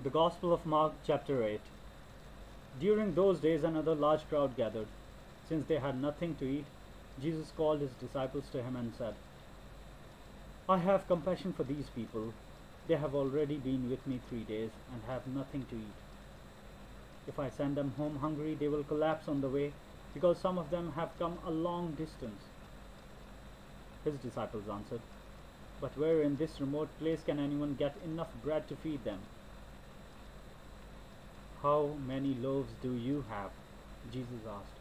The Gospel of Mark, chapter 8. During those days, another large crowd gathered. Since they had nothing to eat, Jesus called his disciples to him and said, I have compassion for these people. They have already been with me 3 days and have nothing to eat. If I send them home hungry, they will collapse on the way, because some of them have come a long distance. His disciples answered, But where in this remote place can anyone get enough bread to feed them? How many loaves do you have? Jesus asked.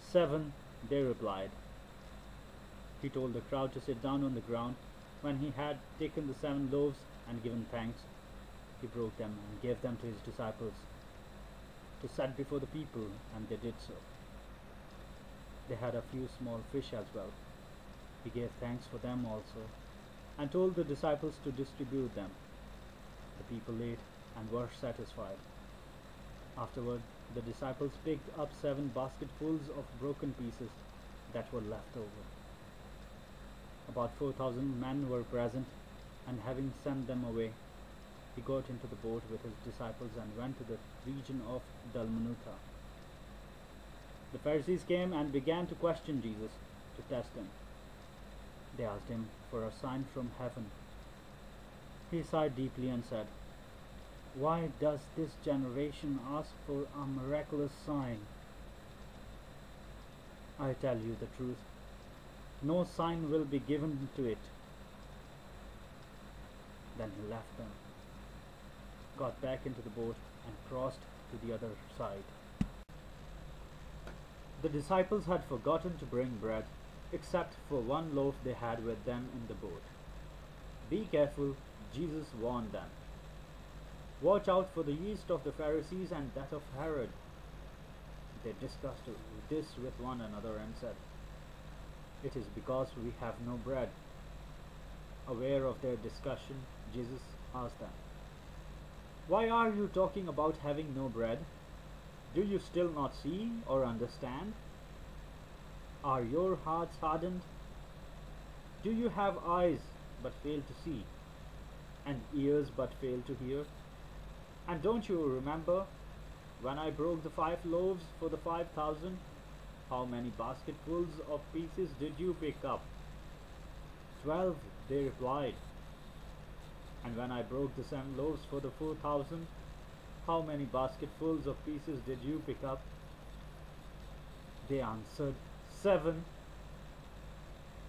7, they replied. He told the crowd to sit down on the ground. When he had taken the 7 loaves and given thanks, he broke them and gave them to his disciples to set before the people, and they did so. They had a few small fish as well. He gave thanks for them also, and told the disciples to distribute them. The people ate and were satisfied. Afterward, the disciples picked up 7 basketfuls of broken pieces that were left over. About 4,000 men were present, and having sent them away, he got into the boat with his disciples and went to the region of Dalmanutha. The Pharisees came and began to question Jesus to test him. They asked him for a sign from heaven. He sighed deeply and said, Why does this generation ask for a miraculous sign? I tell you the truth, no sign will be given to it. Then he left them, got back into the boat, and crossed to the other side. The disciples had forgotten to bring bread, except for 1 loaf they had with them in the boat. Be careful, Jesus warned them. Watch out for the yeast of the Pharisees and that of Herod. They discussed this with one another and said, It is because we have no bread. Aware of their discussion, Jesus asked them, Why are you talking about having no bread? Do you still not see or understand? Are your hearts hardened? Do you have eyes but fail to see, and ears but fail to hear? And don't you remember when I broke the 5 loaves for the 5,000? How many basketfuls of pieces did you pick up? 12, they replied. And when I broke the 7 loaves for the 4,000, how many basketfuls of pieces did you pick up? They answered, 7.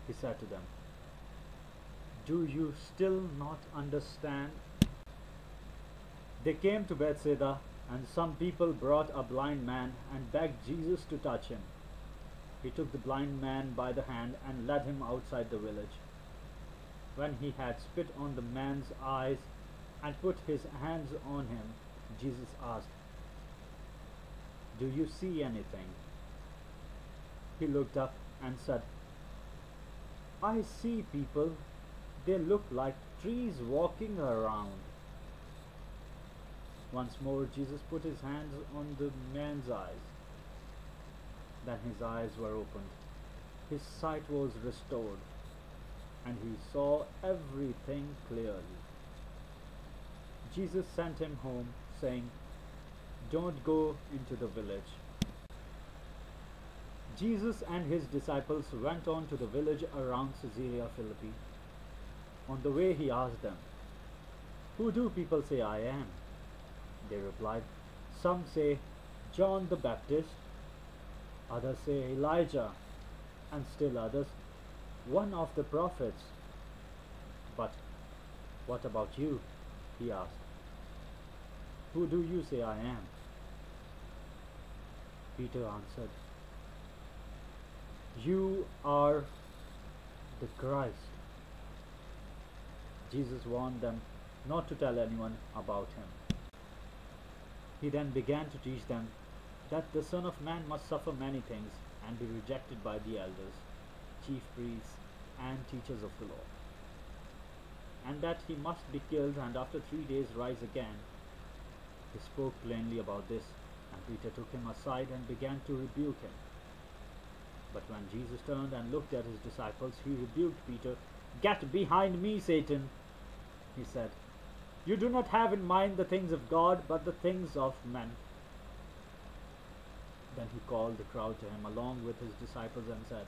He said to them, Do you still not understand? They came to Bethsaida, and some people brought a blind man and begged Jesus to touch him. He took the blind man by the hand and led him outside the village. When he had spit on the man's eyes and put his hands on him, Jesus asked, Do you see anything? He looked up and said, I see people. They look like trees walking around. Once more Jesus put his hands on the man's eyes. Then his eyes were opened. His sight was restored, and he saw everything clearly. Jesus sent him home, saying, Don't go into the village. Jesus and his disciples went on to the village around Caesarea Philippi. On the way he asked them, Who do people say I am? They replied, Some say John the Baptist, others say Elijah, and still others, one of the prophets. But what about you? He asked. Who do you say I am? Peter answered, You are the Christ. Jesus warned them not to tell anyone about him. He then began to teach them that the Son of Man must suffer many things and be rejected by the elders, chief priests, and teachers of the law, and that he must be killed and after 3 days rise again. He spoke plainly about this, and Peter took him aside and began to rebuke him. But when Jesus turned and looked at his disciples, he rebuked Peter. Get behind me, Satan, he said. You do not have in mind the things of God, but the things of men. Then he called the crowd to him along with his disciples and said,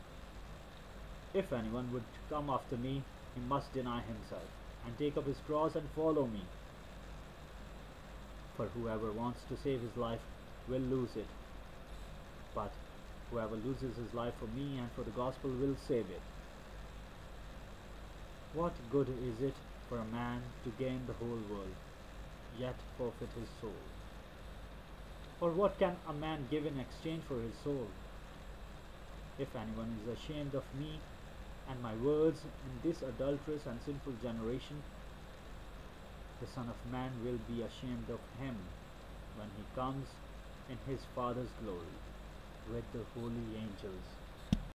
If anyone would come after me, he must deny himself, and take up his cross and follow me. For whoever wants to save his life will lose it, but whoever loses his life for me and for the gospel will save it. What good is it for a man to gain the whole world, yet forfeit his soul? Or what can a man give in exchange for his soul? If anyone is ashamed of me and my words in this adulterous and sinful generation, the Son of Man will be ashamed of him when he comes in his Father's glory with the holy angels.